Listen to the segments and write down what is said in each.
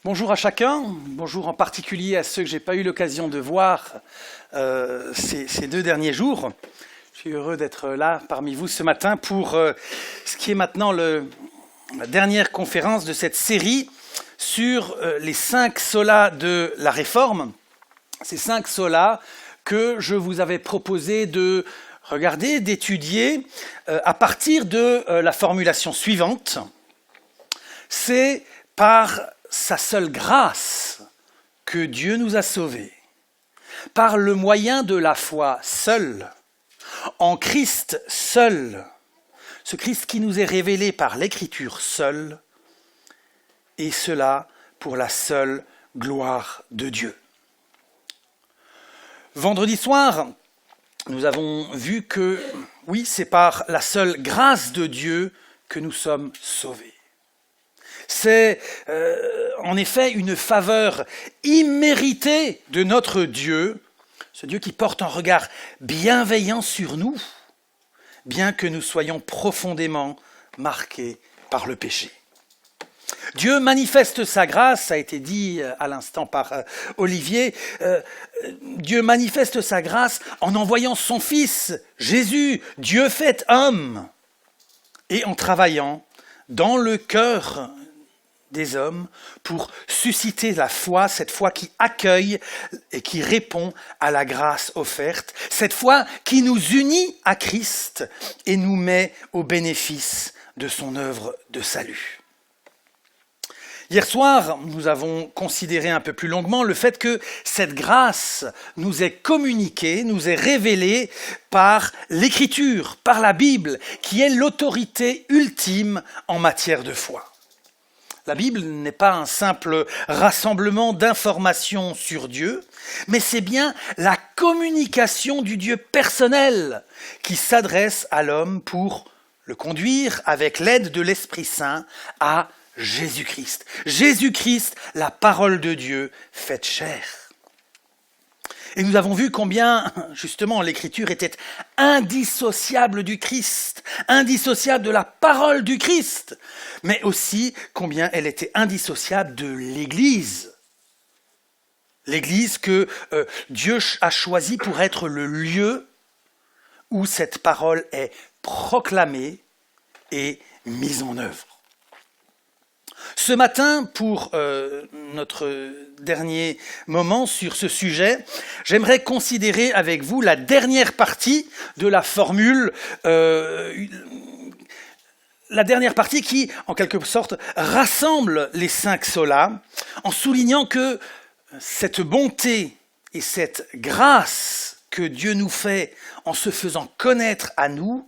Bonjour à chacun, bonjour en particulier à ceux que je n'ai pas eu l'occasion de voir ces 2 derniers jours. Je suis heureux d'être là parmi vous ce matin pour ce qui est maintenant la dernière conférence de cette série sur les 5 solas de la Réforme. Ces 5 solas que je vous avais proposé de regarder, d'étudier à partir de la formulation suivante. C'est par sa seule grâce que Dieu nous a sauvés, par le moyen de la foi seule, en Christ seul, ce Christ qui nous est révélé par l'Écriture seule, et cela pour la seule gloire de Dieu. Vendredi soir, nous avons vu que, oui, c'est par la seule grâce de Dieu que nous sommes sauvés. C'est en effet une faveur imméritée de notre Dieu, ce Dieu qui porte un regard bienveillant sur nous, bien que nous soyons profondément marqués par le péché. Dieu manifeste sa grâce, ça a été dit à l'instant par Olivier, Dieu manifeste sa grâce en envoyant son Fils, Jésus, Dieu fait homme, et en travaillant dans le cœur des hommes pour susciter la foi, cette foi qui accueille et qui répond à la grâce offerte, cette foi qui nous unit à Christ et nous met au bénéfice de son œuvre de salut. Hier soir, nous avons considéré un peu plus longuement le fait que cette grâce nous est communiquée, nous est révélée par l'Écriture, par la Bible, qui est l'autorité ultime en matière de foi. La Bible n'est pas un simple rassemblement d'informations sur Dieu, mais c'est bien la communication du Dieu personnel qui s'adresse à l'homme pour le conduire avec l'aide de l'Esprit Saint à Jésus-Christ. Jésus-Christ, la parole de Dieu faite chair. Et nous avons vu combien, justement, l'Écriture était indissociable du Christ, indissociable de la parole du Christ, mais aussi combien elle était indissociable de l'Église. L'Église que Dieu a choisie pour être le lieu où cette parole est proclamée et mise en œuvre. Ce matin, pour notre dernier moment sur ce sujet, j'aimerais considérer avec vous la dernière partie de la formule, la dernière partie qui, en quelque sorte, rassemble les 5 solas, en soulignant que cette bonté et cette grâce que Dieu nous fait en se faisant connaître à nous,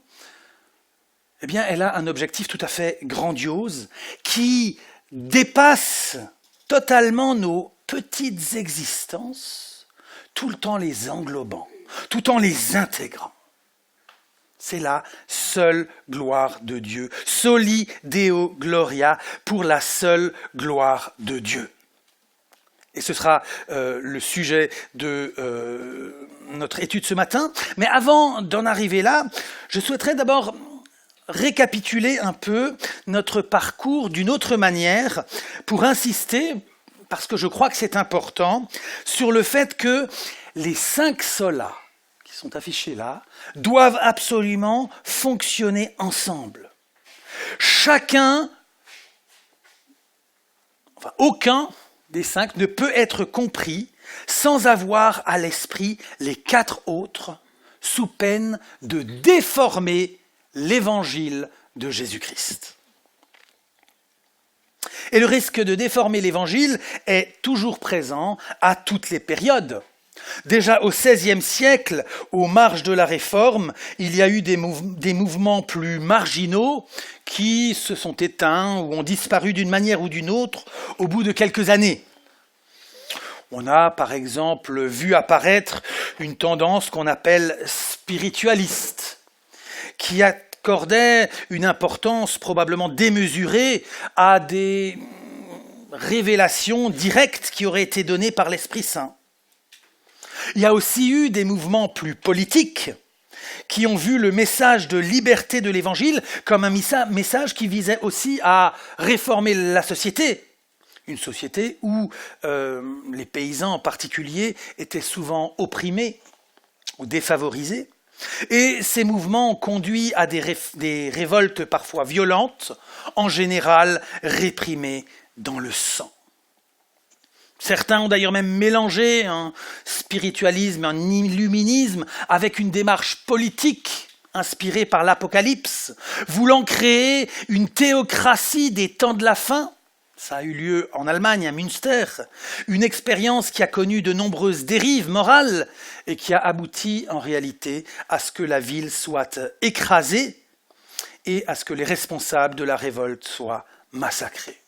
eh bien, elle a un objectif tout à fait grandiose qui dépasse totalement nos petites existences, tout le temps les englobant, tout en les intégrant. C'est la seule gloire de Dieu, soli Deo Gloria, pour la seule gloire de Dieu. Et ce sera le sujet de notre étude ce matin. Mais avant d'en arriver là, je souhaiterais d'abord récapituler un peu notre parcours d'une autre manière pour insister, parce que je crois que c'est important, sur le fait que les 5 solas qui sont affichés là doivent absolument fonctionner ensemble. Aucun des 5 ne peut être compris sans avoir à l'esprit les 4 autres, sous peine de déformer l'évangile de Jésus-Christ. Et le risque de déformer l'évangile est toujours présent à toutes les périodes. Déjà au XVIe siècle, aux marges de la Réforme, il y a eu des mouvements plus marginaux qui se sont éteints ou ont disparu d'une manière ou d'une autre au bout de quelques années. On a par exemple vu apparaître une tendance qu'on appelle spiritualiste, qui accordait une importance probablement démesurée à des révélations directes qui auraient été données par l'Esprit Saint. Il y a aussi eu des mouvements plus politiques qui ont vu le message de liberté de l'Évangile comme un message qui visait aussi à réformer la société, une société où les paysans en particulier étaient souvent opprimés ou défavorisés. Et ces mouvements ont conduit à des révoltes parfois violentes, en général réprimées dans le sang. Certains ont d'ailleurs même mélangé un spiritualisme, un illuminisme avec une démarche politique inspirée par l'Apocalypse, voulant créer une théocratie des temps de la fin. Ça a eu lieu en Allemagne, à Münster, une expérience qui a connu de nombreuses dérives morales et qui a abouti en réalité à ce que la ville soit écrasée et à ce que les responsables de la révolte soient massacrés.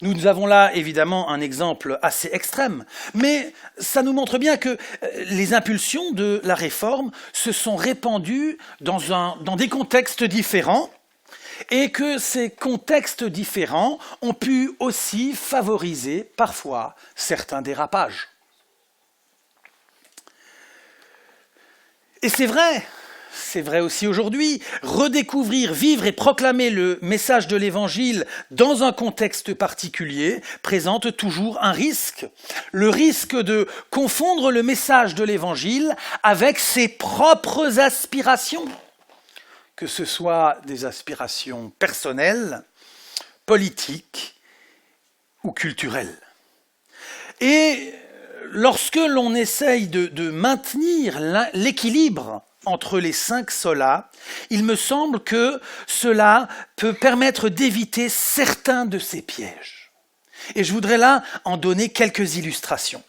Nous avons là évidemment un exemple assez extrême, mais ça nous montre bien que les impulsions de la réforme se sont répandues dans des contextes différents et que ces contextes différents ont pu aussi favoriser parfois certains dérapages. Et c'est vrai aussi aujourd'hui, redécouvrir, vivre et proclamer le message de l'Évangile dans un contexte particulier présente toujours un risque. Le risque de confondre le message de l'Évangile avec ses propres aspirations, que ce soit des aspirations personnelles, politiques ou culturelles. Et lorsque l'on essaye de maintenir l'équilibre entre les 5 solas, il me semble que cela peut permettre d'éviter certains de ces pièges. Et je voudrais là en donner quelques illustrations.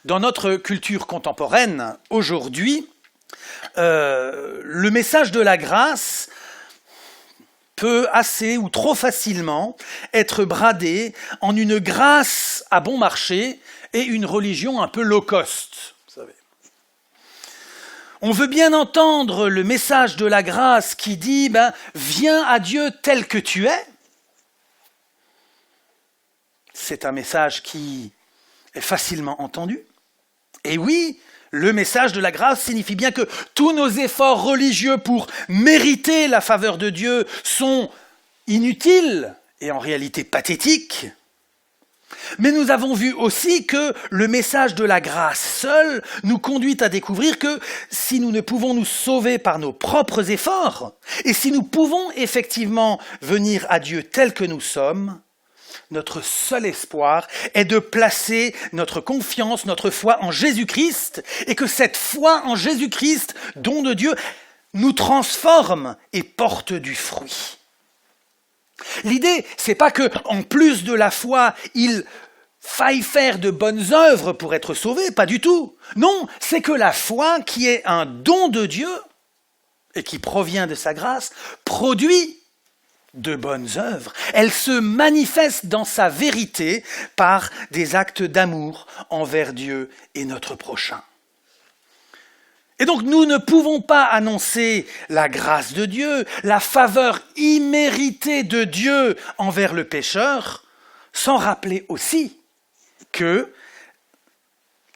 Dans notre culture contemporaine, aujourd'hui, le message de la grâce peut assez ou trop facilement être bradé en une grâce à bon marché et une religion un peu low cost. Vous savez. On veut bien entendre le message de la grâce qui dit « Viens à Dieu tel que tu es ». C'est un message qui est facilement entendu. Et oui, le message de la grâce signifie bien que tous nos efforts religieux pour mériter la faveur de Dieu sont inutiles et en réalité pathétiques. Mais nous avons vu aussi que le message de la grâce seul nous conduit à découvrir que si nous ne pouvons nous sauver par nos propres efforts, et si nous pouvons effectivement venir à Dieu tel que nous sommes, notre seul espoir est de placer notre confiance, notre foi en Jésus-Christ, et que cette foi en Jésus-Christ, don de Dieu, nous transforme et porte du fruit. L'idée, c'est pas que, en plus de la foi, il faille faire de bonnes œuvres pour être sauvé, pas du tout. Non, c'est que la foi, qui est un don de Dieu et qui provient de sa grâce, produit de bonnes œuvres. Elle se manifeste dans sa vérité par des actes d'amour envers Dieu et notre prochain. Et donc nous ne pouvons pas annoncer la grâce de Dieu, la faveur imméritée de Dieu envers le pécheur, sans rappeler aussi que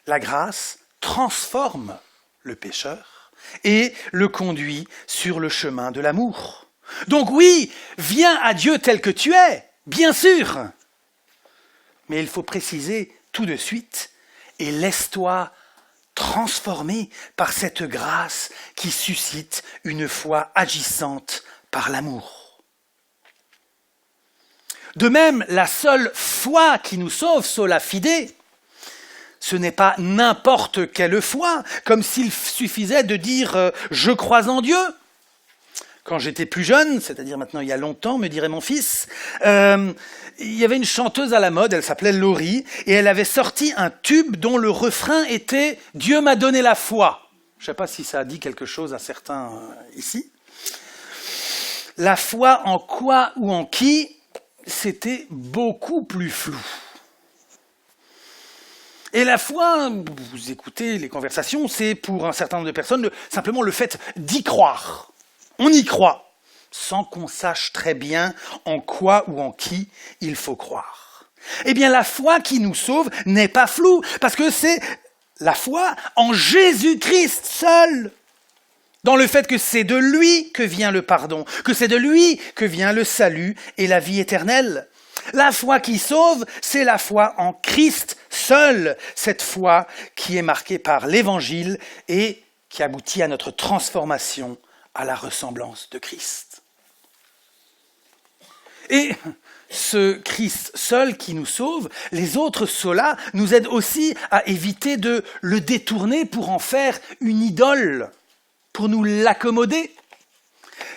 la grâce transforme le pécheur et le conduit sur le chemin de l'amour. Donc oui, viens à Dieu tel que tu es, bien sûr. Mais il faut préciser tout de suite, et laisse-toi transformer par cette grâce qui suscite une foi agissante par l'amour. De même, la seule foi qui nous sauve, sola fide, ce n'est pas n'importe quelle foi, comme s'il suffisait de dire « je crois en Dieu ». Quand j'étais plus jeune, c'est-à-dire maintenant il y a longtemps, me dirait mon fils, il y avait une chanteuse à la mode, elle s'appelait Laurie, et elle avait sorti un tube dont le refrain était « Dieu m'a donné la foi ». Je ne sais pas si ça a dit quelque chose à certains ici. La foi en quoi ou en qui, c'était beaucoup plus flou. Et la foi, vous écoutez les conversations, c'est pour un certain nombre de personnes simplement le fait d'y croire. On y croit, sans qu'on sache très bien en quoi ou en qui il faut croire. Eh bien, la foi qui nous sauve n'est pas floue, parce que c'est la foi en Jésus-Christ seul, dans le fait que c'est de lui que vient le pardon, que c'est de lui que vient le salut et la vie éternelle. La foi qui sauve, c'est la foi en Christ seul, cette foi qui est marquée par l'Évangile et qui aboutit à notre transformation à la ressemblance de Christ. Et ce Christ seul qui nous sauve, les autres solas nous aident aussi à éviter de le détourner pour en faire une idole, pour nous l'accommoder.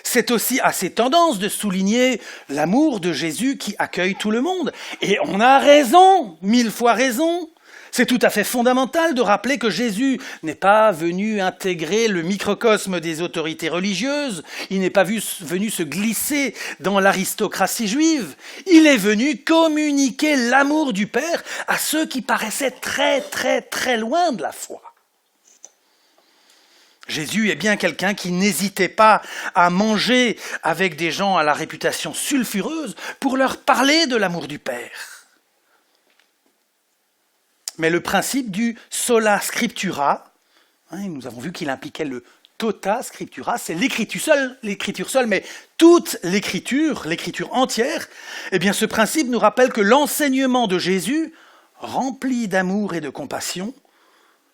C'est aussi assez tendance de souligner l'amour de Jésus qui accueille tout le monde. Et on a raison, 1000 fois raison. C'est tout à fait fondamental de rappeler que Jésus n'est pas venu intégrer le microcosme des autorités religieuses, il n'est pas venu se glisser dans l'aristocratie juive, il est venu communiquer l'amour du Père à ceux qui paraissaient très très très loin de la foi. Jésus est bien quelqu'un qui n'hésitait pas à manger avec des gens à la réputation sulfureuse pour leur parler de l'amour du Père. Mais le principe du sola scriptura, nous avons vu qu'il impliquait le tota scriptura, c'est l'écriture seule, mais toute l'écriture entière, eh bien ce principe nous rappelle que l'enseignement de Jésus, rempli d'amour et de compassion,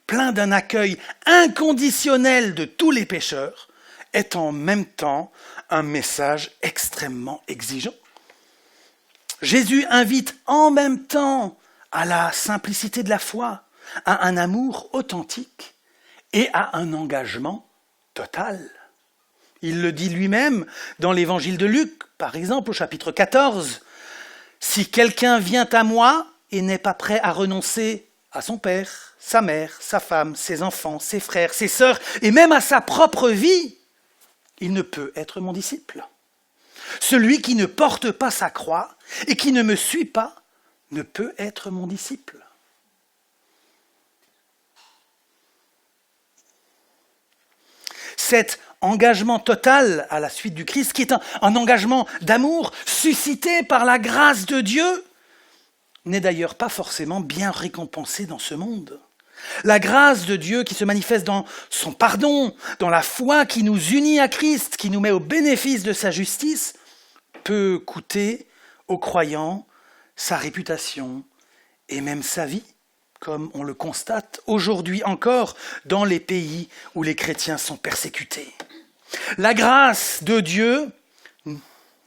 plein d'un accueil inconditionnel de tous les pécheurs, est en même temps un message extrêmement exigeant. Jésus invite en même temps à la simplicité de la foi, à un amour authentique et à un engagement total. Il le dit lui-même dans l'évangile de Luc, par exemple au chapitre 14. « Si quelqu'un vient à moi et n'est pas prêt à renoncer à son père, sa mère, sa femme, ses enfants, ses frères, ses sœurs et même à sa propre vie, il ne peut être mon disciple. Celui qui ne porte pas sa croix et qui ne me suit pas ne peut être mon disciple. » Cet engagement total à la suite du Christ, qui est un engagement d'amour suscité par la grâce de Dieu, n'est d'ailleurs pas forcément bien récompensé dans ce monde. La grâce de Dieu qui se manifeste dans son pardon, dans la foi qui nous unit à Christ, qui nous met au bénéfice de sa justice, peut coûter aux croyants sa réputation et même sa vie, comme on le constate aujourd'hui encore dans les pays où les chrétiens sont persécutés. La grâce de Dieu,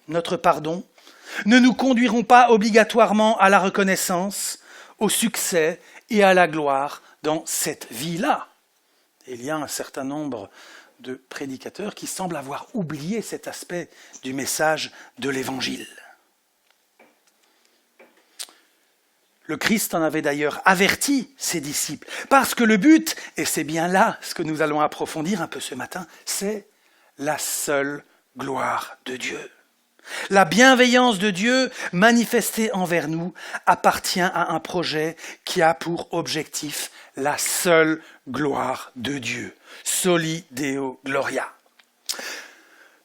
notre pardon, ne nous conduiront pas obligatoirement à la reconnaissance, au succès et à la gloire dans cette vie-là. Il y a un certain nombre de prédicateurs qui semblent avoir oublié cet aspect du message de l'Évangile. Le Christ en avait d'ailleurs averti ses disciples, parce que le but, et c'est bien là ce que nous allons approfondir un peu ce matin, c'est la seule gloire de Dieu. La bienveillance de Dieu manifestée envers nous appartient à un projet qui a pour objectif la seule gloire de Dieu, Soli Deo Gloria.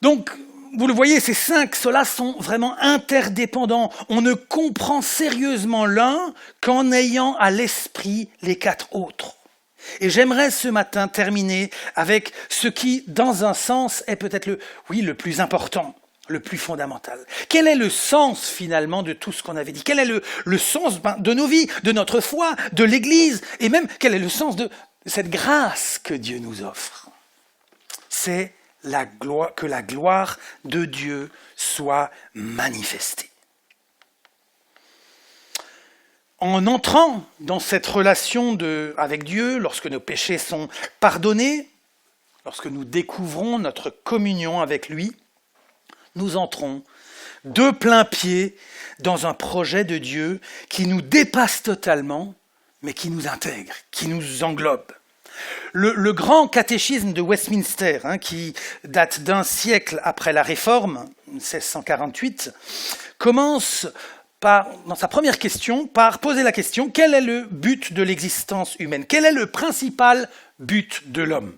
Donc, vous le voyez, ces 5 solas sont vraiment interdépendants. On ne comprend sérieusement l'un qu'en ayant à l'esprit les 4 autres. Et j'aimerais ce matin terminer avec ce qui, dans un sens, est peut-être le plus important, le plus fondamental. Quel est le sens finalement de tout ce qu'on avait dit ? Quel est le sens de nos vies, de notre foi, de l'Église ? Et même, quel est le sens de cette grâce que Dieu nous offre ? C'est que la gloire de Dieu soit manifestée. En entrant dans cette relation avec Dieu, lorsque nos péchés sont pardonnés, lorsque nous découvrons notre communion avec lui, nous entrons de plein pied dans un projet de Dieu qui nous dépasse totalement, mais qui nous intègre, qui nous englobe. Le grand catéchisme de Westminster, qui date d'un siècle après la Réforme, 1648, commence dans sa première question, par poser la question: quel est le but de l'existence humaine ? Quel est le principal but de l'homme ?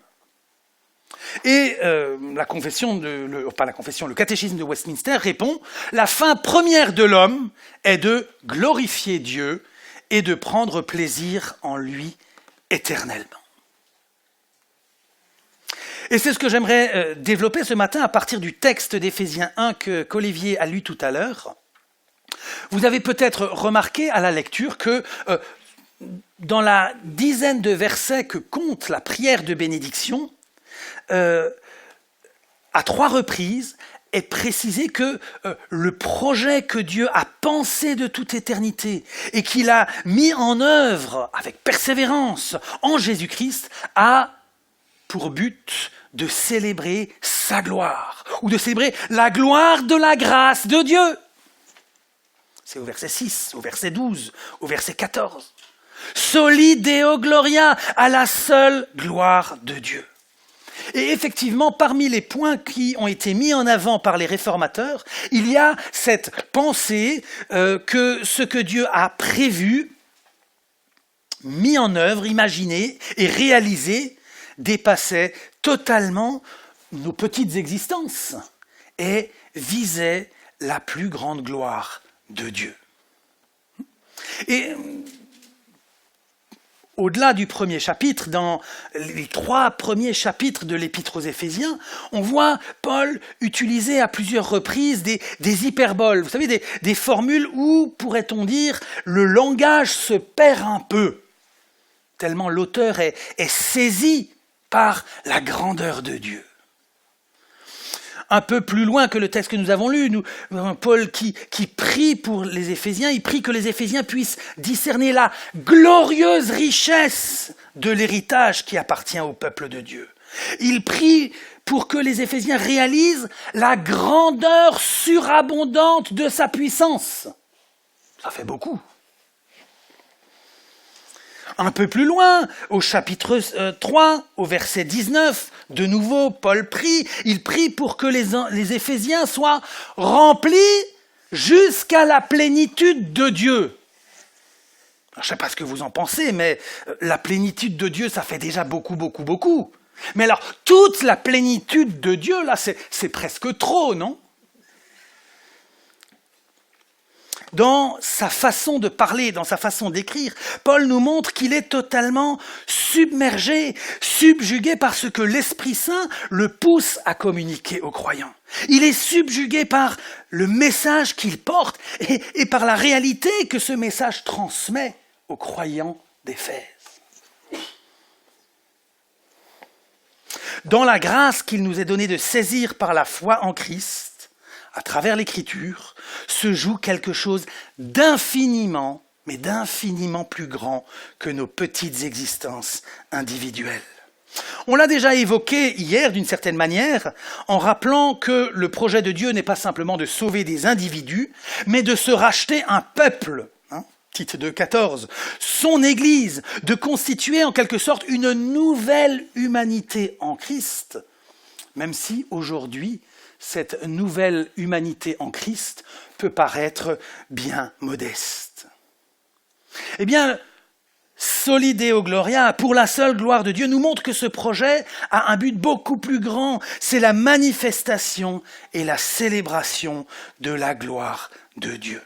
Et le catéchisme de Westminster répond: la fin première de l'homme est de glorifier Dieu et de prendre plaisir en lui éternellement. Et c'est ce que j'aimerais développer ce matin à partir du texte d'Éphésiens 1 qu'Olivier a lu tout à l'heure. Vous avez peut-être remarqué à la lecture que dans la dizaine de versets que compte la prière de bénédiction, à 3 reprises, est précisé que le projet que Dieu a pensé de toute éternité et qu'il a mis en œuvre avec persévérance en Jésus-Christ a pour but de célébrer sa gloire ou de célébrer la gloire de la grâce de Dieu. C'est au verset 6, au verset 12, au verset 14. Soli Deo Gloria, à la seule gloire de Dieu. Et effectivement, parmi les points qui ont été mis en avant par les réformateurs, il y a cette pensée que ce que Dieu a prévu, mis en œuvre, imaginé et réalisé dépassait totalement nos petites existences et visait la plus grande gloire de Dieu. Et au-delà du premier chapitre, dans les 3 premiers chapitres de l'Épître aux Éphésiens, on voit Paul utiliser à plusieurs reprises des hyperboles, vous savez, des formules où, pourrait-on dire, le langage se perd un peu, tellement l'auteur est saisi par la grandeur de Dieu. Un peu plus loin que le texte que nous avons lu, Paul qui prie pour les Éphésiens, il prie que les Éphésiens puissent discerner la glorieuse richesse de l'héritage qui appartient au peuple de Dieu. Il prie pour que les Éphésiens réalisent la grandeur surabondante de sa puissance. Ça fait beaucoup. Un peu plus loin, au chapitre 3, au verset 19, de nouveau, Paul prie. Il prie pour que les Éphésiens soient remplis jusqu'à la plénitude de Dieu. Je ne sais pas ce que vous en pensez, mais la plénitude de Dieu, ça fait déjà beaucoup, beaucoup, beaucoup. Mais alors, toute la plénitude de Dieu, là, c'est presque trop, non ? Dans sa façon de parler, dans sa façon d'écrire, Paul nous montre qu'il est totalement submergé, subjugué par ce que l'Esprit Saint le pousse à communiquer aux croyants. Il est subjugué par le message qu'il porte et par la réalité que ce message transmet aux croyants d'Éphèse. Dans la grâce qu'il nous est donnée de saisir par la foi en Christ, à travers l'Écriture, se joue quelque chose d'infiniment, mais d'infiniment plus grand que nos petites existences individuelles. On l'a déjà évoqué hier d'une certaine manière, en rappelant que le projet de Dieu n'est pas simplement de sauver des individus, mais de se racheter un peuple. Tite 2,14, son Église, de constituer en quelque sorte une nouvelle humanité en Christ, même si aujourd'hui, cette nouvelle humanité en Christ peut paraître bien modeste. Eh bien, Soli Deo Gloria, pour la seule gloire de Dieu, nous montre que ce projet a un but beaucoup plus grand. C'est la manifestation et la célébration de la gloire de Dieu.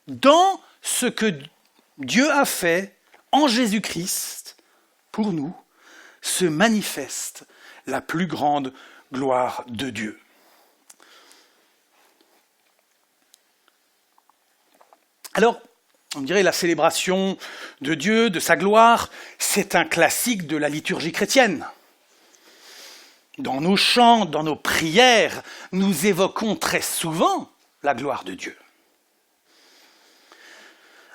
Dans ce que Dieu a fait en Jésus-Christ, pour nous, se manifeste la plus grande gloire de Dieu. Alors, on dirait la célébration de Dieu, de sa gloire, c'est un classique de la liturgie chrétienne. Dans nos chants, dans nos prières, nous évoquons très souvent la gloire de Dieu.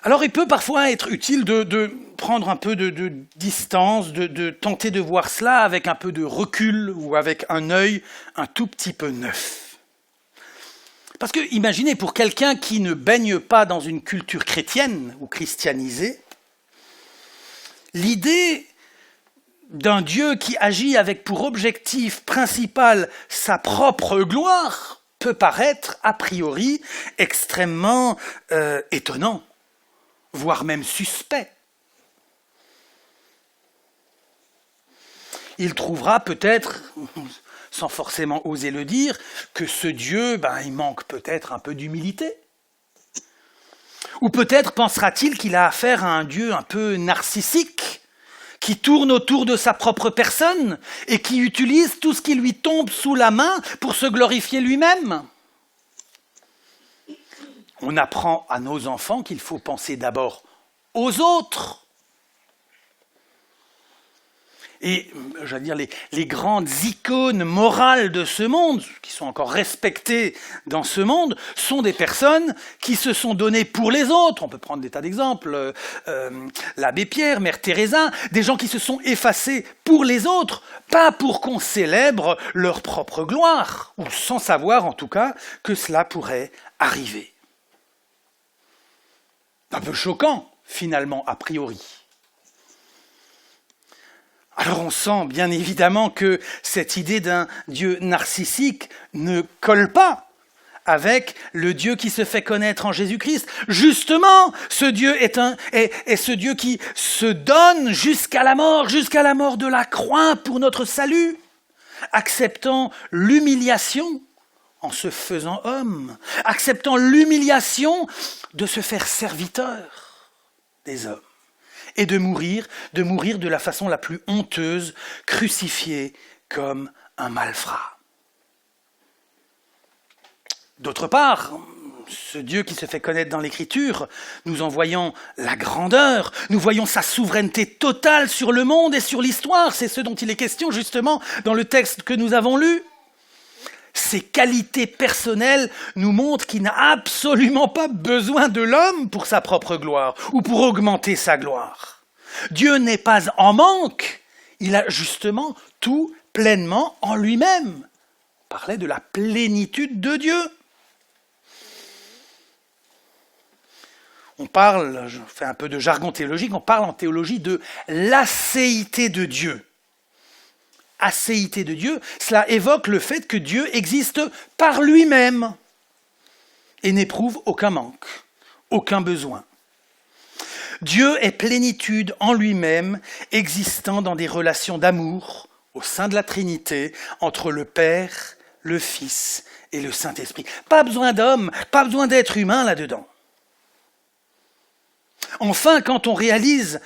Alors il peut parfois être utile de prendre un peu de distance, de tenter de voir cela avec un peu de recul ou avec un œil un tout petit peu neuf. Parce que, imaginez, pour quelqu'un qui ne baigne pas dans une culture chrétienne ou christianisée, l'idée d'un Dieu qui agit avec pour objectif principal sa propre gloire peut paraître, a priori, extrêmement étonnant, voire même suspect. Il trouvera peut-être, sans forcément oser le dire, que ce Dieu, il manque peut-être un peu d'humilité. Ou peut-être pensera-t-il qu'il a affaire à un Dieu un peu narcissique, qui tourne autour de sa propre personne et qui utilise tout ce qui lui tombe sous la main pour se glorifier lui-même. On apprend à nos enfants qu'il faut penser d'abord aux autres. Et, j'allais dire, les grandes icônes morales de ce monde, qui sont encore respectées dans ce monde, sont des personnes qui se sont données pour les autres. On peut prendre des tas d'exemples. L'abbé Pierre, Mère Teresa, des gens qui se sont effacés pour les autres, pas pour qu'on célèbre leur propre gloire, ou sans savoir en tout cas que cela pourrait arriver. Un peu choquant, finalement, a priori. Alors on sent bien évidemment que cette idée d'un Dieu narcissique ne colle pas avec le Dieu qui se fait connaître en Jésus-Christ. Justement, ce Dieu est ce Dieu qui se donne jusqu'à la mort de la croix pour notre salut, acceptant l'humiliation en se faisant homme, acceptant l'humiliation de se faire serviteur des hommes. Et de mourir de la façon la plus honteuse, crucifié comme un malfrat. D'autre part, ce Dieu qui se fait connaître dans l'Écriture, nous en voyons la grandeur, nous voyons sa souveraineté totale sur le monde et sur l'histoire, c'est ce dont il est question justement dans le texte que nous avons lu. Ses qualités personnelles nous montrent qu'il n'a absolument pas besoin de l'homme pour sa propre gloire ou pour augmenter sa gloire. Dieu n'est pas en manque, il a justement tout pleinement en lui-même. On parlait de la plénitude de Dieu. On parle, je fais un peu de jargon théologique, on parle en théologie de l'acéité de Dieu. Acéité de Dieu, cela évoque le fait que Dieu existe par lui-même et n'éprouve aucun manque, aucun besoin. Dieu est plénitude en lui-même, existant dans des relations d'amour au sein de la Trinité entre le Père, le Fils et le Saint-Esprit. Pas besoin d'homme, pas besoin d'être humain là-dedans. Enfin, quand on réalise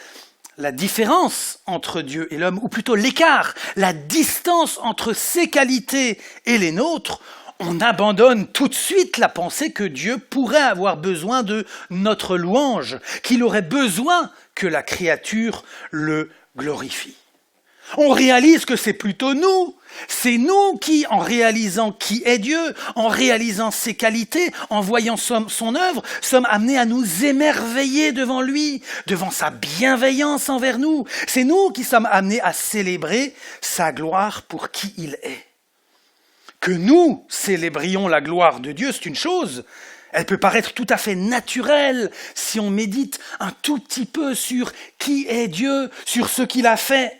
la différence entre Dieu et l'homme, ou plutôt l'écart, la distance entre ses qualités et les nôtres, on abandonne tout de suite la pensée que Dieu pourrait avoir besoin de notre louange, qu'il aurait besoin que la créature le glorifie. On réalise que c'est plutôt nous. C'est nous qui, en réalisant qui est Dieu, en réalisant ses qualités, en voyant son œuvre, sommes amenés à nous émerveiller devant lui, devant sa bienveillance envers nous. C'est nous qui sommes amenés à célébrer sa gloire pour qui il est. Que nous célébrions la gloire de Dieu, c'est une chose. Elle peut paraître tout à fait naturelle si on médite un tout petit peu sur qui est Dieu, sur ce qu'il a fait.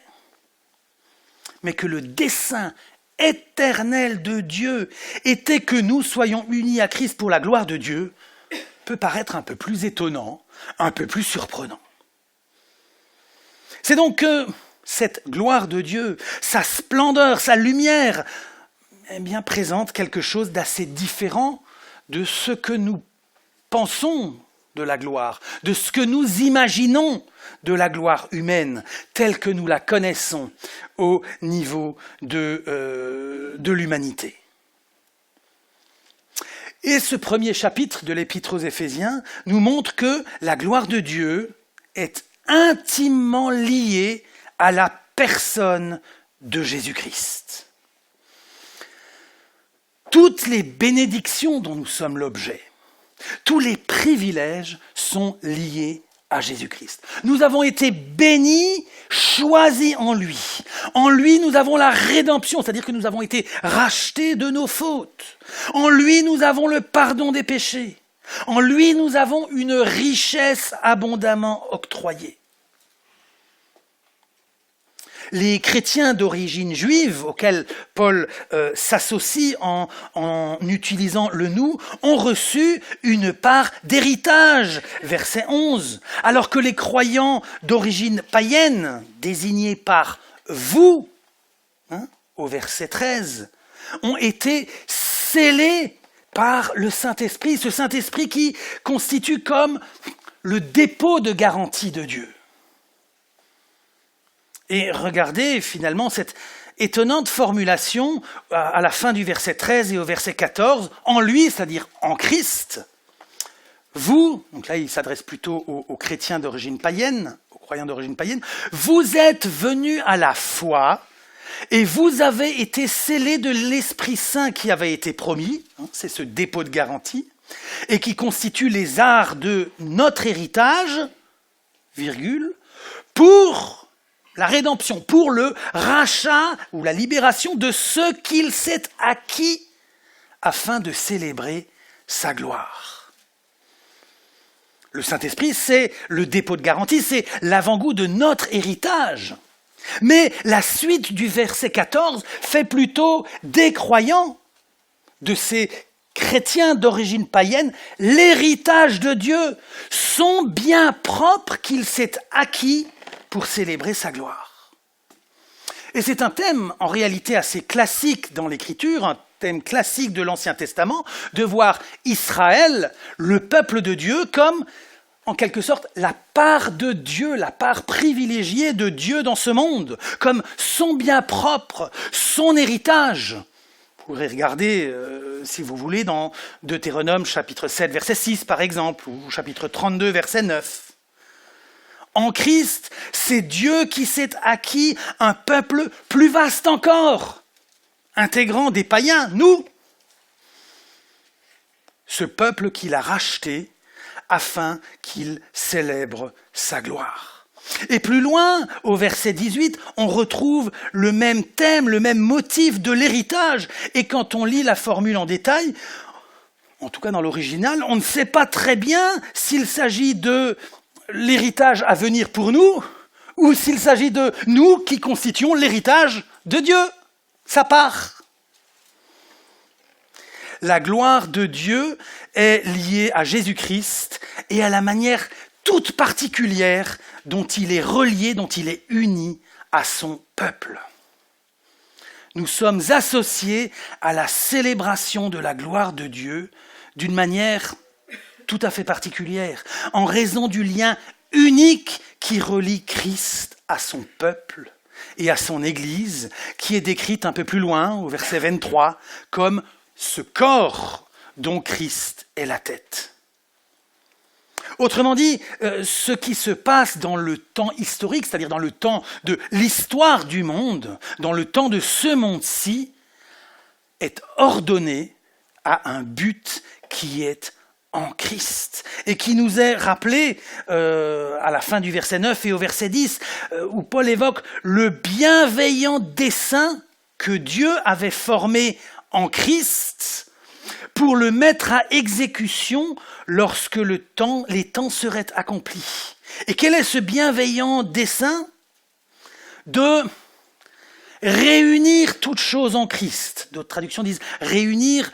Mais que le dessein éternel de Dieu était que nous soyons unis à Christ pour la gloire de Dieu, peut paraître un peu plus étonnant, un peu plus surprenant. C'est donc que cette gloire de Dieu, sa splendeur, sa lumière, eh bien, présente quelque chose d'assez différent de ce que nous pensons de la gloire, de ce que nous imaginons de la gloire humaine, telle que nous la connaissons au niveau de l'humanité. Et ce premier chapitre de l'Épître aux Éphésiens nous montre que la gloire de Dieu est intimement liée à la personne de Jésus-Christ. Toutes les bénédictions dont nous sommes l'objet, tous les privilèges sont liés à Jésus-Christ. Nous avons été bénis, choisis en lui. En lui, nous avons la rédemption, c'est-à-dire que nous avons été rachetés de nos fautes. En lui, nous avons le pardon des péchés. En lui, nous avons une richesse abondamment octroyée. Les chrétiens d'origine juive, auxquels Paul s'associe en utilisant le « nous », ont reçu une part d'héritage, verset 11, alors que les croyants d'origine païenne, désignés par « vous », au verset 13, ont été scellés par le Saint-Esprit, ce Saint-Esprit qui constitue comme le dépôt de garantie de Dieu. Et regardez finalement cette étonnante formulation à la fin du verset 13 et au verset 14, en lui, c'est-à-dire en Christ, vous, donc là il s'adresse plutôt aux chrétiens d'origine païenne, aux croyants d'origine païenne, vous êtes venus à la foi et vous avez été scellés de l'Esprit Saint qui avait été promis, c'est ce dépôt de garantie, et qui constitue les arts de notre héritage, virgule, pour la rédemption, pour le rachat ou la libération de ce qu'il s'est acquis afin de célébrer sa gloire. Le Saint-Esprit, c'est le dépôt de garantie, c'est l'avant-goût de notre héritage. Mais la suite du verset 14 fait plutôt des croyants, de ces chrétiens d'origine païenne, l'héritage de Dieu, son bien propre qu'il s'est acquis pour célébrer sa gloire. Et c'est un thème en réalité assez classique dans l'Écriture, un thème classique de l'Ancien Testament, de voir Israël, le peuple de Dieu, comme en quelque sorte la part de Dieu, la part privilégiée de Dieu dans ce monde, comme son bien propre, son héritage. Vous pourrez regarder, si vous voulez, dans Deutéronome chapitre 7, verset 6 par exemple, ou chapitre 32, verset 9. En Christ, c'est Dieu qui s'est acquis un peuple plus vaste encore, intégrant des païens, nous. Ce peuple qu'il a racheté afin qu'il célèbre sa gloire. Et plus loin, au verset 18, on retrouve le même thème, le même motif de l'héritage. Et quand on lit la formule en détail, en tout cas dans l'original, on ne sait pas très bien s'il s'agit de l'héritage à venir pour nous ou s'il s'agit de nous qui constituons l'héritage de Dieu, sa part. La gloire de Dieu est liée à Jésus-Christ et à la manière toute particulière dont il est relié, dont il est uni à son peuple. Nous sommes associés à la célébration de la gloire de Dieu d'une manière tout à fait particulière, en raison du lien unique qui relie Christ à son peuple et à son Église, qui est décrite un peu plus loin, au verset 23, comme ce corps dont Christ est la tête. Autrement dit, ce qui se passe dans le temps historique, c'est-à-dire dans le temps de l'histoire du monde, dans le temps de ce monde-ci, est ordonné à un but qui est en Christ, et qui nous est rappelé à la fin du verset 9 et au verset 10, où Paul évoque le bienveillant dessein que Dieu avait formé en Christ pour le mettre à exécution lorsque les temps seraient accomplis. Et quel est ce bienveillant dessein? De réunir toutes choses en Christ. D'autres traductions disent réunir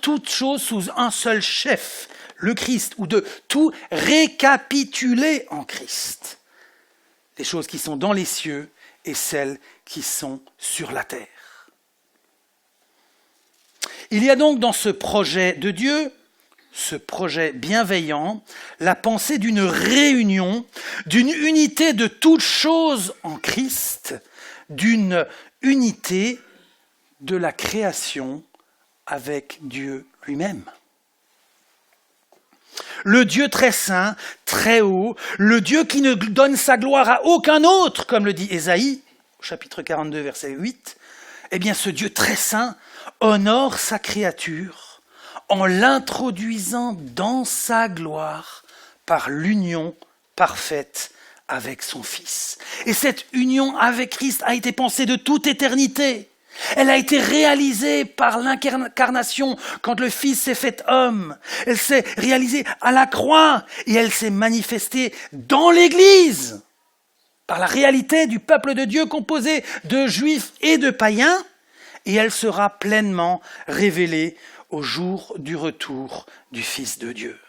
toutes choses sous un seul chef, le Christ, ou de tout récapituler en Christ. Les choses qui sont dans les cieux et celles qui sont sur la terre. Il y a donc dans ce projet de Dieu, ce projet bienveillant, la pensée d'une réunion, d'une unité de toutes choses en Christ, d'une unité de la création avec Dieu lui-même. Le Dieu très saint, très haut, le Dieu qui ne donne sa gloire à aucun autre, comme le dit Ésaïe, au chapitre 42, verset 8, eh bien ce Dieu très saint honore sa créature en l'introduisant dans sa gloire par l'union parfaite avec son Fils. Et cette union avec Christ a été pensée de toute éternité. Elle a été réalisée par l'incarnation quand le Fils s'est fait homme. Elle s'est réalisée à la croix et elle s'est manifestée dans l'Église par la réalité du peuple de Dieu composé de Juifs et de païens. Et elle sera pleinement révélée au jour du retour du Fils de Dieu.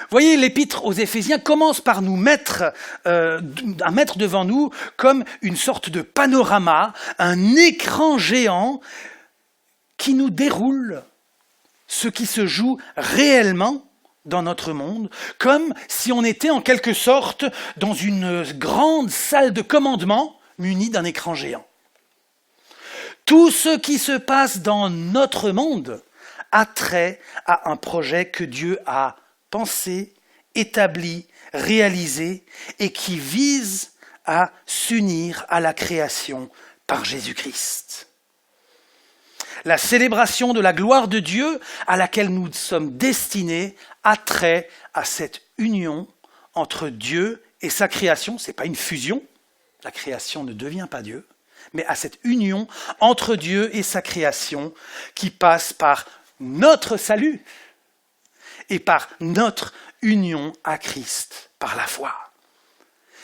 Voyez, l'épître aux Éphésiens commence par à mettre devant nous comme une sorte de panorama, un écran géant qui nous déroule ce qui se joue réellement dans notre monde, comme si on était en quelque sorte dans une grande salle de commandement munie d'un écran géant. Tout ce qui se passe dans notre monde a trait à un projet que Dieu a pensé, établi, réalisé et qui vise à s'unir à la création par Jésus-Christ. La célébration de la gloire de Dieu à laquelle nous sommes destinés a trait à cette union entre Dieu et sa création. Ce n'est pas une fusion, la création ne devient pas Dieu, mais à cette union entre Dieu et sa création qui passe par notre salut et par notre union à Christ par la foi.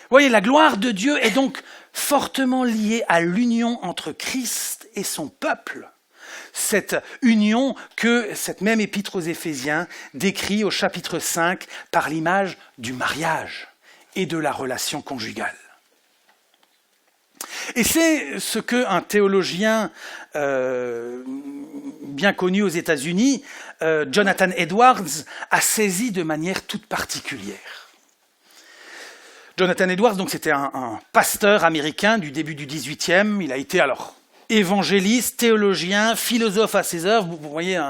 Vous voyez, la gloire de Dieu est donc fortement liée à l'union entre Christ et son peuple. Cette union que cette même épître aux Éphésiens décrit au chapitre 5 par l'image du mariage et de la relation conjugale. Et c'est ce qu'un théologien bien connu aux États-Unis, Jonathan Edwards, a saisi de manière toute particulière. Jonathan Edwards, donc, c'était un pasteur américain du début du XVIIIe. Il a été alors évangéliste, théologien, philosophe à ses œuvres. Vous voyez,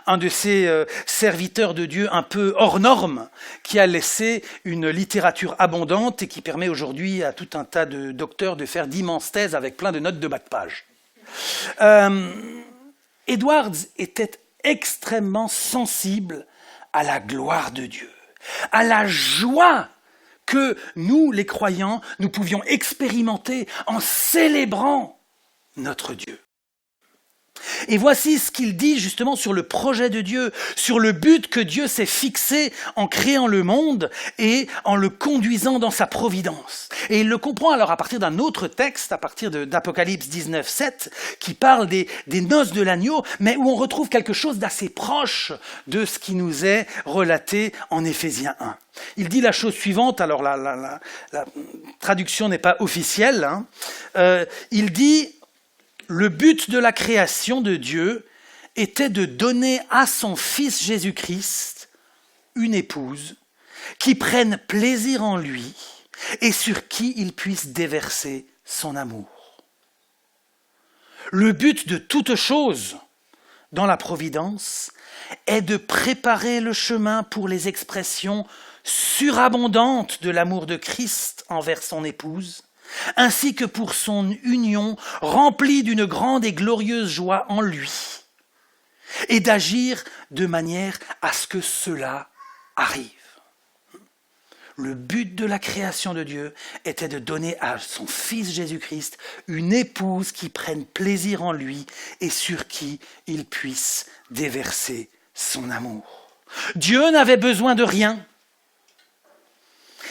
un de ces serviteurs de Dieu un peu hors norme, qui a laissé une littérature abondante et qui permet aujourd'hui à tout un tas de docteurs de faire d'immenses thèses avec plein de notes de bas de page. Edwards était extrêmement sensible à la gloire de Dieu, à la joie que nous, les croyants, nous pouvions expérimenter en célébrant notre Dieu. Et voici ce qu'il dit justement sur le projet de Dieu, sur le but que Dieu s'est fixé en créant le monde et en le conduisant dans sa providence. Et il le comprend alors à partir d'un autre texte, à partir d'Apocalypse 19, 7, qui parle des noces de l'agneau, mais où on retrouve quelque chose d'assez proche de ce qui nous est relaté en Éphésiens 1. Il dit la chose suivante, alors la traduction n'est pas officielle, il dit: le but de la création de Dieu était de donner à son Fils Jésus-Christ une épouse qui prenne plaisir en lui et sur qui il puisse déverser son amour. Le but de toute chose dans la providence est de préparer le chemin pour les expressions surabondantes de l'amour de Christ envers son épouse, ainsi que pour son union remplie d'une grande et glorieuse joie en lui, et d'agir de manière à ce que cela arrive. Le but de la création de Dieu était de donner à son Fils Jésus-Christ une épouse qui prenne plaisir en lui et sur qui il puisse déverser son amour. Dieu n'avait besoin de rien.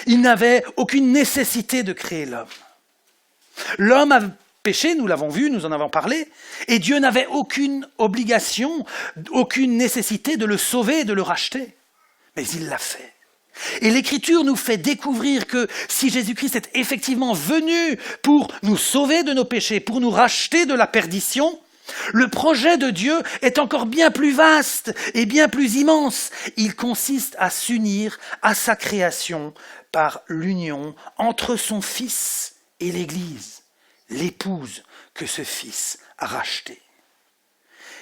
Il n'avait aucune nécessité de créer l'homme. L'homme a péché, nous l'avons vu, nous en avons parlé, et Dieu n'avait aucune obligation, aucune nécessité de le sauver et de le racheter. Mais il l'a fait. Et l'Écriture nous fait découvrir que si Jésus-Christ est effectivement venu pour nous sauver de nos péchés, pour nous racheter de la perdition, le projet de Dieu est encore bien plus vaste et bien plus immense. Il consiste à s'unir à sa création par l'union entre son Fils et l'Église, l'épouse que ce Fils a rachetée.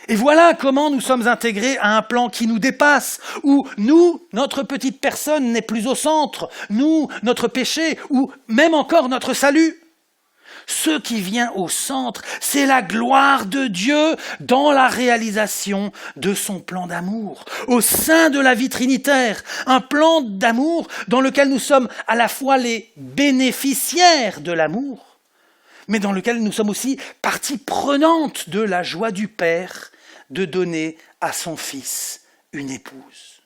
Et voilà comment nous sommes intégrés à un plan qui nous dépasse, où nous, notre petite personne n'est plus au centre, nous, notre péché, ou même encore notre salut. Ce qui vient au centre, c'est la gloire de Dieu dans la réalisation de son plan d'amour, au sein de la vie trinitaire, un plan d'amour dans lequel nous sommes à la fois les bénéficiaires de l'amour, mais dans lequel nous sommes aussi partie prenante de la joie du Père de donner à son Fils une épouse.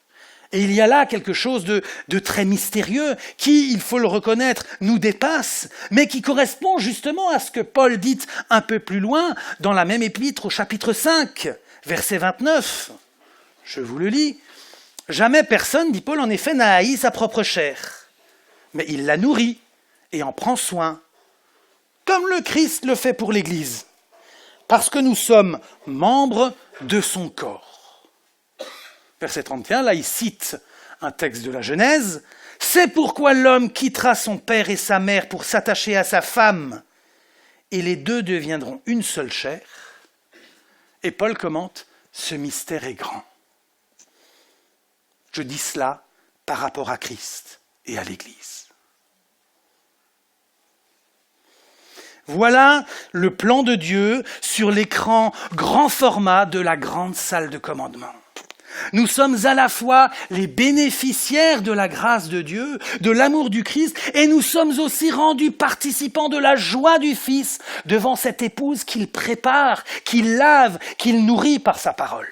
Et il y a là quelque chose de très mystérieux qui, il faut le reconnaître, nous dépasse, mais qui correspond justement à ce que Paul dit un peu plus loin dans la même épître au chapitre 5, verset 29. Je vous le lis. « Jamais personne, dit Paul, en effet, n'a haï sa propre chair, mais il la nourrit et en prend soin, comme le Christ le fait pour l'Église, parce que nous sommes membres de son corps. » Verset 31, là il cite un texte de la Genèse. « C'est pourquoi l'homme quittera son père et sa mère pour s'attacher à sa femme, et les deux deviendront une seule chair. » Et Paul commente « Ce mystère est grand. Je dis cela par rapport à Christ et à l'Église. Voilà le plan de Dieu sur l'écran grand format de la grande salle de commandement. Nous sommes à la fois les bénéficiaires de la grâce de Dieu, de l'amour du Christ, et nous sommes aussi rendus participants de la joie du Fils devant cette épouse qu'il prépare, qu'il lave, qu'il nourrit par sa parole.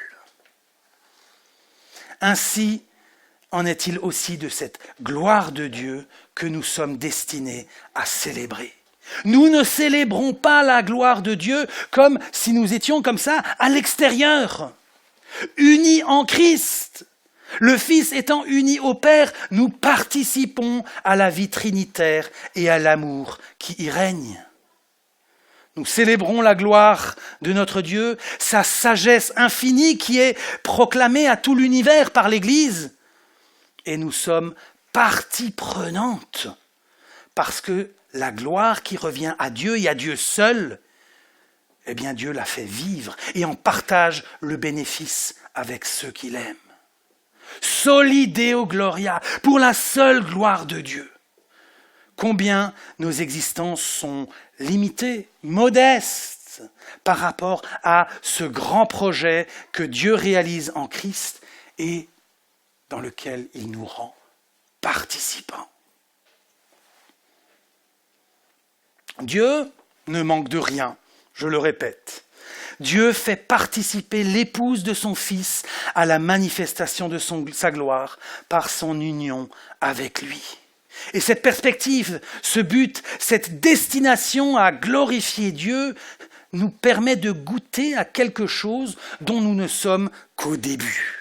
Ainsi en est-il aussi de cette gloire de Dieu que nous sommes destinés à célébrer. Nous ne célébrons pas la gloire de Dieu comme si nous étions comme ça à l'extérieur, unis en Christ. Le Fils étant uni au Père, nous participons à la vie trinitaire et à l'amour qui y règne. Nous célébrons la gloire de notre Dieu, sa sagesse infinie qui est proclamée à tout l'univers par l'Église. Et nous sommes partie prenante parce que la gloire qui revient à Dieu et à Dieu seul, eh bien Dieu la fait vivre et en partage le bénéfice avec ceux qui l'aiment. Soli Deo Gloria, pour la seule gloire de Dieu. Combien nos existences sont limitées, modestes, par rapport à ce grand projet que Dieu réalise en Christ et dans lequel il nous rend participants. Dieu ne manque de rien, je le répète. Dieu fait participer l'épouse de son Fils à la manifestation de sa gloire par son union avec lui. Et cette perspective, ce but, cette destination à glorifier Dieu nous permet de goûter à quelque chose dont nous ne sommes qu'au début.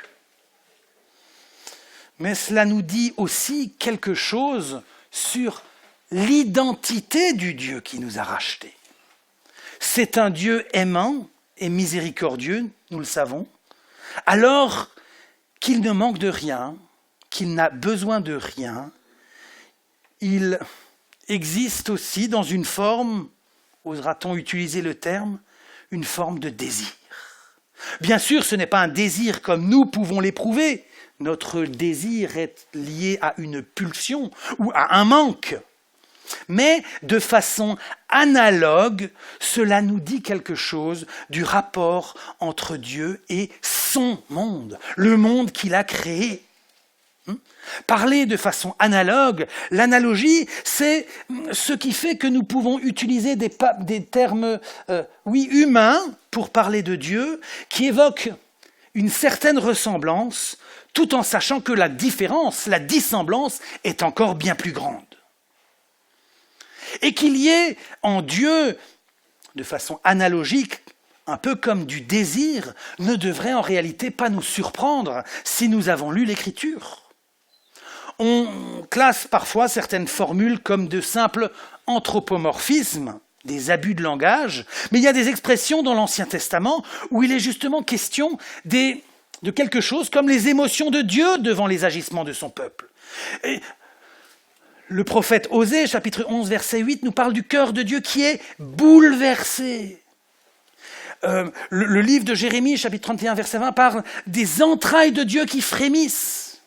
Mais cela nous dit aussi quelque chose sur l'identité du Dieu qui nous a rachetés. C'est un Dieu aimant et miséricordieux, nous le savons, alors qu'il ne manque de rien, qu'il n'a besoin de rien. Il existe aussi dans une forme, osera-t-on utiliser le terme, une forme de désir. Bien sûr, ce n'est pas un désir comme nous pouvons l'éprouver. Notre désir est lié à une pulsion ou à un manque. Mais de façon analogue, cela nous dit quelque chose du rapport entre Dieu et son monde, le monde qu'il a créé. Parler de façon analogue, l'analogie, c'est ce qui fait que nous pouvons utiliser des termes humains pour parler de Dieu, qui évoquent une certaine ressemblance, tout en sachant que la différence, la dissemblance, est encore bien plus grande. Et qu'il y ait en Dieu, de façon analogique, un peu comme du désir, ne devrait en réalité pas nous surprendre si nous avons lu l'Écriture. On classe parfois certaines formules comme de simples anthropomorphismes, des abus de langage, mais il y a des expressions dans l'Ancien Testament où il est justement question de quelque chose comme les émotions de Dieu devant les agissements de son peuple. Et le prophète Osée, chapitre 11, verset 8, nous parle du cœur de Dieu qui est bouleversé. Le livre de Jérémie, chapitre 31, verset 20, parle des entrailles de Dieu qui frémissent.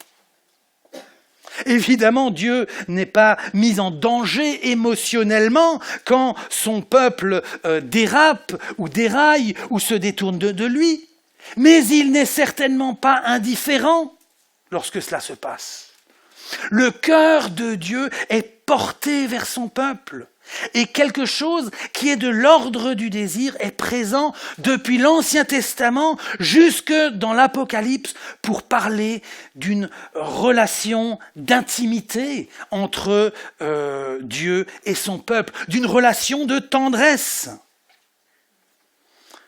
Évidemment, Dieu n'est pas mis en danger émotionnellement quand son peuple dérape ou déraille ou se détourne de lui. Mais il n'est certainement pas indifférent lorsque cela se passe. Le cœur de Dieu est porté vers son peuple. Et quelque chose qui est de l'ordre du désir est présent depuis l'Ancien Testament jusque dans l'Apocalypse pour parler d'une relation d'intimité entre Dieu et son peuple, d'une relation de tendresse.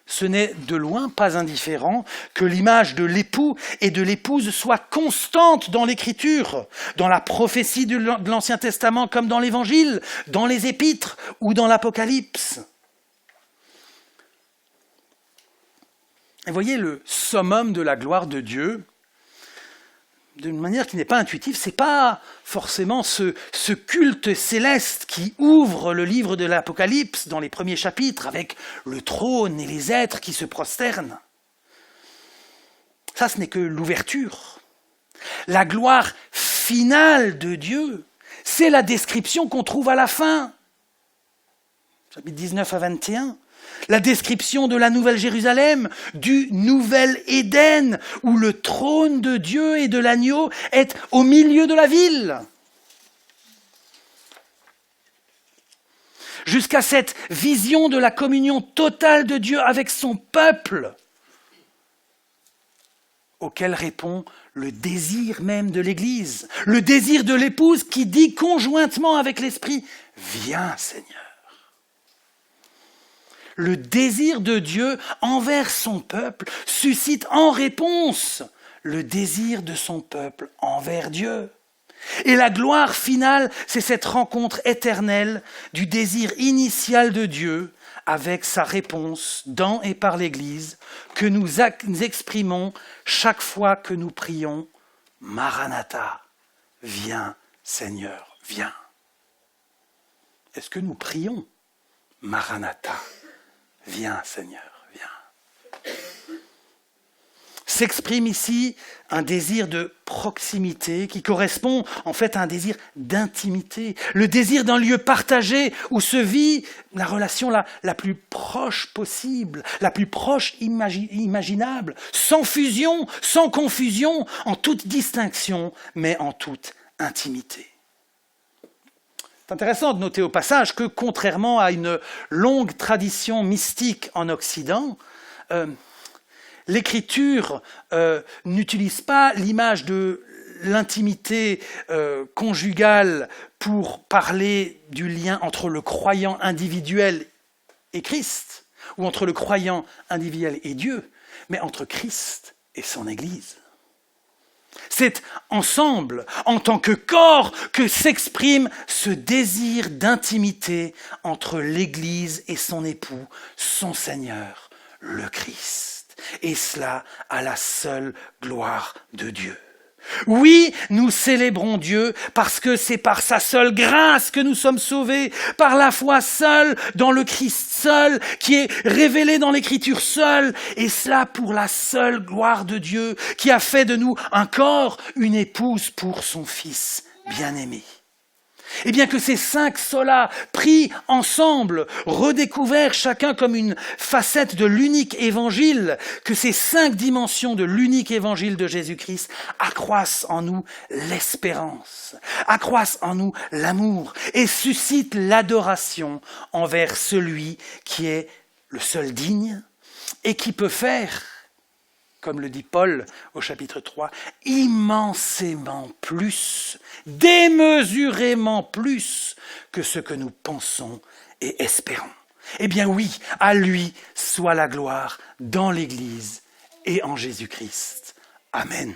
Ce n'est de loin pas indifférent que l'image de l'époux et de l'épouse soit constante dans l'Écriture, dans la prophétie de l'Ancien Testament comme dans l'Évangile, dans les Épîtres ou dans l'Apocalypse. Et voyez le summum de la gloire de Dieu, d'une manière qui n'est pas intuitive, ce n'est pas forcément ce culte céleste qui ouvre le livre de l'Apocalypse dans les premiers chapitres avec le trône et les êtres qui se prosternent. Ça, ce n'est que l'ouverture. La gloire finale de Dieu, c'est la description qu'on trouve à la fin. Chapitre 19 à 21. La description de la Nouvelle Jérusalem, du Nouvel Éden, où le trône de Dieu et de l'agneau est au milieu de la ville. Jusqu'à cette vision de la communion totale de Dieu avec son peuple, auquel répond le désir même de l'Église, le désir de l'épouse qui dit conjointement avec l'Esprit « Viens Seigneur ». Le désir de Dieu envers son peuple suscite en réponse le désir de son peuple envers Dieu. Et la gloire finale, c'est cette rencontre éternelle du désir initial de Dieu avec sa réponse dans et par l'Église que nous exprimons chaque fois que nous prions « Maranatha, viens Seigneur, viens ». Est-ce que nous prions « Maranatha, viens Seigneur, viens ». S'exprime ici un désir de proximité qui correspond en fait à un désir d'intimité, le désir d'un lieu partagé où se vit la relation la plus proche possible, la plus proche imaginable, sans fusion, sans confusion, en toute distinction, mais en toute intimité. C'est intéressant de noter au passage que, contrairement à une longue tradition mystique en Occident, l'Écriture n'utilise pas l'image de l'intimité conjugale pour parler du lien entre le croyant individuel et Christ, ou entre le croyant individuel et Dieu, mais entre Christ et son Église. C'est ensemble, en tant que corps, que s'exprime ce désir d'intimité entre l'Église et son époux, son Seigneur, le Christ. Et cela à la seule gloire de Dieu. Oui, nous célébrons Dieu parce que c'est par sa seule grâce que nous sommes sauvés, par la foi seule, dans le Christ seul, qui est révélé dans l'Écriture seule, et cela pour la seule gloire de Dieu, qui a fait de nous un corps, une épouse pour son Fils bien-aimé. Et bien que ces 5 solas pris ensemble, redécouverts chacun comme une facette de l'unique évangile, que ces 5 dimensions de l'unique évangile de Jésus-Christ accroissent en nous l'espérance, accroissent en nous l'amour et suscitent l'adoration envers celui qui est le seul digne et qui peut faire, comme le dit Paul au chapitre 3, immensément plus, démesurément plus que ce que nous pensons et espérons. Eh bien oui, à lui soit la gloire dans l'Église et en Jésus-Christ. Amen.